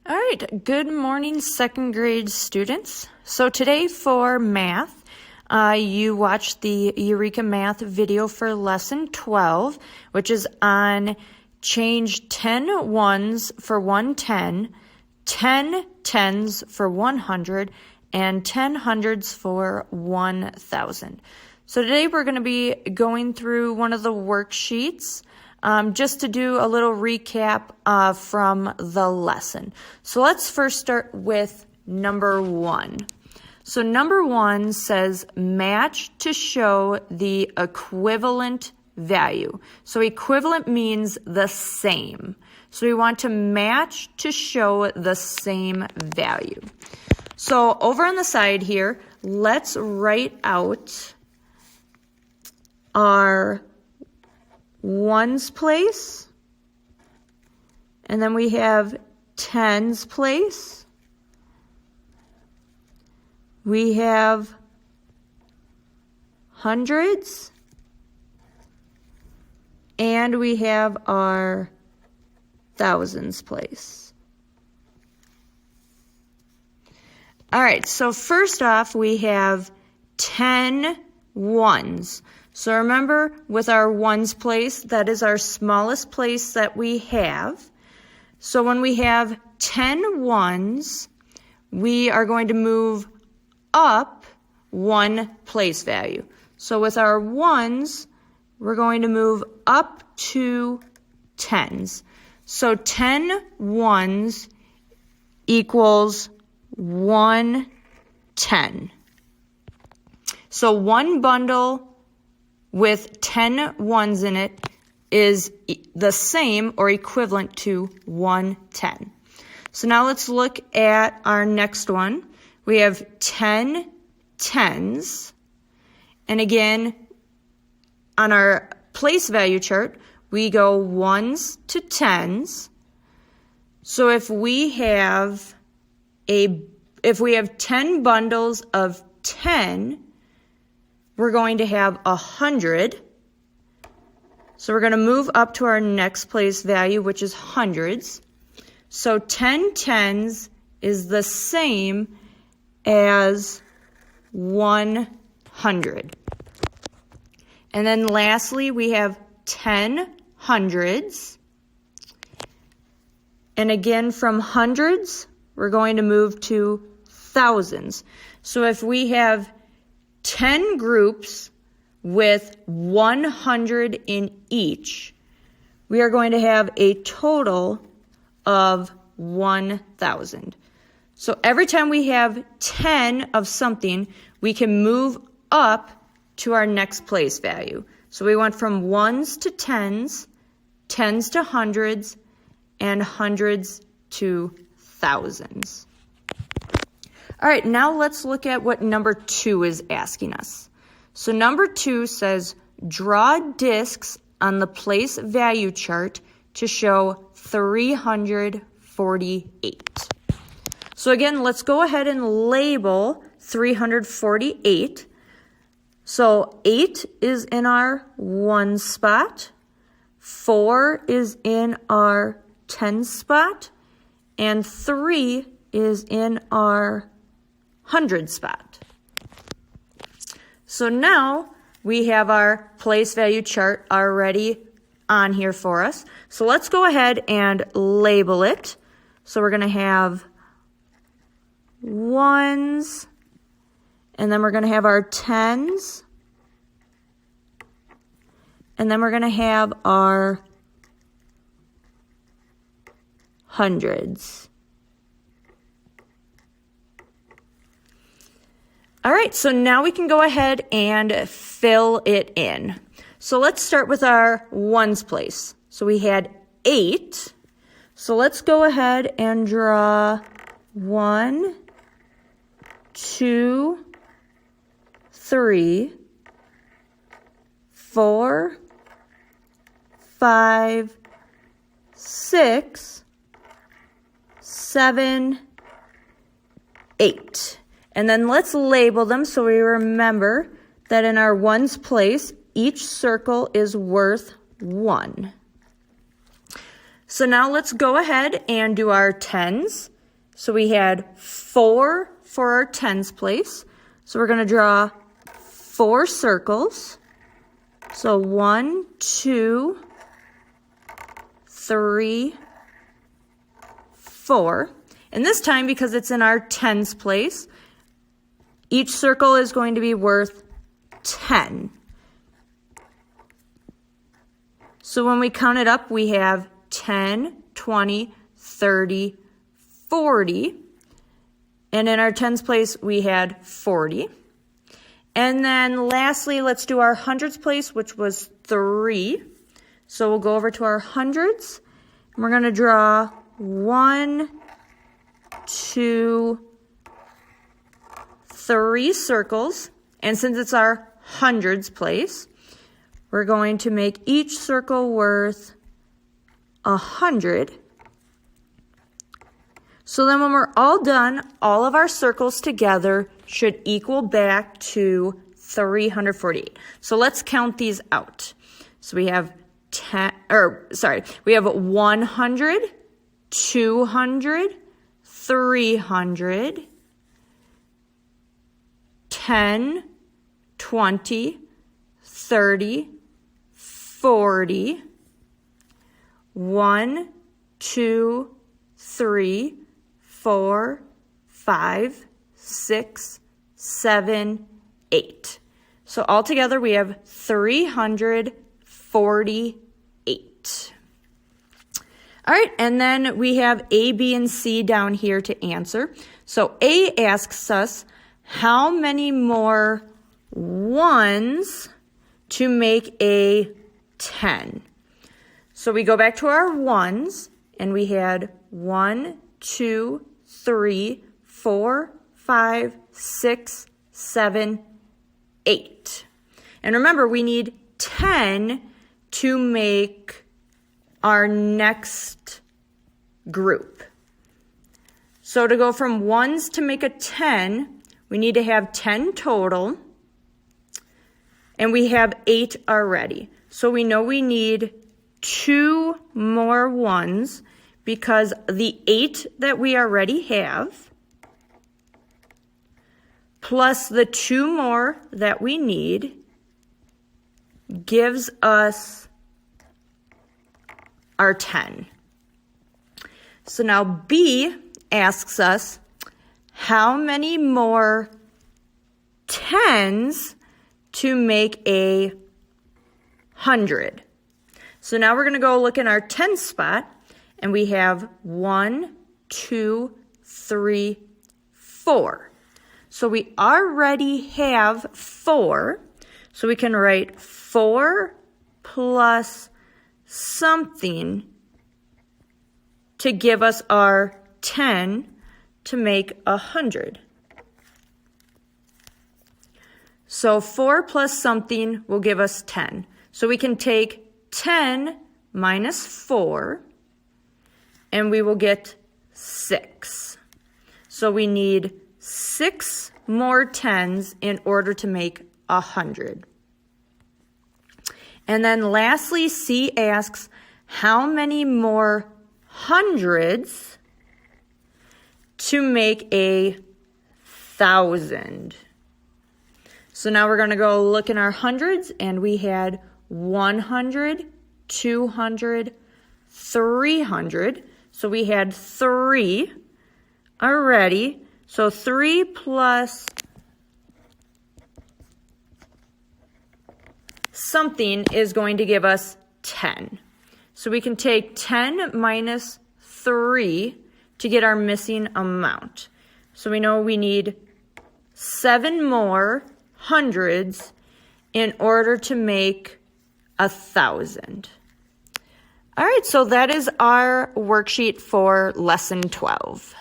All right, good morning, second grade students. So today for math, you watched the Eureka math video for lesson 12, which is on change 10 ones for 110, 10 tens for 100, and 10 hundreds for 1,000. So today we're going to be going through one of the worksheets just to do a little recap from the lesson. So let's first start with number 1. So number 1 says match to show the equivalent value. So equivalent means the same. So we want to match to show the same value. So over on the side here, let's write out our ones place, and then we have tens place, we have hundreds, and we have our thousands place. All right, so first off, we have 10 ones. So remember, with our ones place, that is our smallest place that we have. So when we have 10 ones, we are going to move up one place value. So with our ones, we're going to move up to tens. So 10 ones equals 110. So one bundle with 10 ones in it is the same or equivalent to 110. So now let's look at our next one. We have 10 tens. And again, on our place value chart, we go ones to tens. So if we have 10 bundles of 10, we're going to have 100. So we're going to move up to our next place value, which is hundreds. So 10 tens is the same as 100. And then lastly, we have 10 hundreds. And again, from hundreds, we're going to move to thousands. So if we have 10 groups with 100 in each, we are going to have a total of 1,000. So every time we have 10 of something, we can move up to our next place value. So we went from ones to tens, tens to hundreds, and hundreds to thousands. All right, now let's look at what number 2 is asking us. So number 2 says, draw discs on the place value chart to show 348. So again, let's go ahead and label 348. So 8 is in our 1 spot, 4 is in our 10 spot, and 3 is in our 100 spot. So now we have our place value chart already on here for us. So let's go ahead and label it. So we're going to have ones, and then we're going to have our tens, and then we're going to have our hundreds. All right, so now we can go ahead and fill it in. So let's start with our ones place. So we had 8. So let's go ahead and draw 1, 2, 3, 4, 5, 6, 7, 8. And then let's label them so we remember that in our ones place, each circle is worth 1. So now let's go ahead and do our tens. So we had 4 for our tens place. So we're going to draw 4 circles. So 1, 2, 3, 4. And this time, because it's in our tens place, each circle is going to be worth 10. So when we count it up, we have 10, 20, 30, 40. And in our tens place, we had 40. And then lastly, let's do our hundreds place, which was 3. So we'll go over to our hundreds. And we're going to draw 1, 2, 3 circles. And since it's our hundreds place, we're going to make each circle worth 100. So then when we're all done, all of our circles together should equal back to 348. So let's count these out. So we have 100, 200, 300, 10, 20, 30, 40, 1, 2, 3, 4, 5, 6, 7, 8. So altogether we have 348. All right, and then we have A, B, and C down here to answer. So A asks us how many more ones to make a 10. So we go back to our ones, and we had 1, 2, 3, 4, 5, 6, 7, 8. And remember, we need 10 to make our next group. So to go from ones to make a 10, we need to have 10 total, and we have 8 already. So we know we need 2 more ones because the 8 that we already have plus the 2 more that we need gives us our 10. So now B asks us how many more 10s to make a 100. So now we're going to go look in our 10 spot, and we have 1, 2, 3, 4. So we already have 4, so we can write 4 plus something to give us our 10 to make 100. So 4 plus something will give us 10. So we can take 10 minus 4, and we will get 6. So we need 6 more 10s in order to make 100. And then lastly, C asks, how many more hundreds to make a 1,000? So now we're going to go look in our hundreds, and we had 100, 200, 300. So we had 3 already. So 3 plus something is going to give us 10. So we can take 10 minus 3 to get our missing amount. So we know we need 7 more hundreds in order to make 1,000. All right, so that is our worksheet for lesson 12.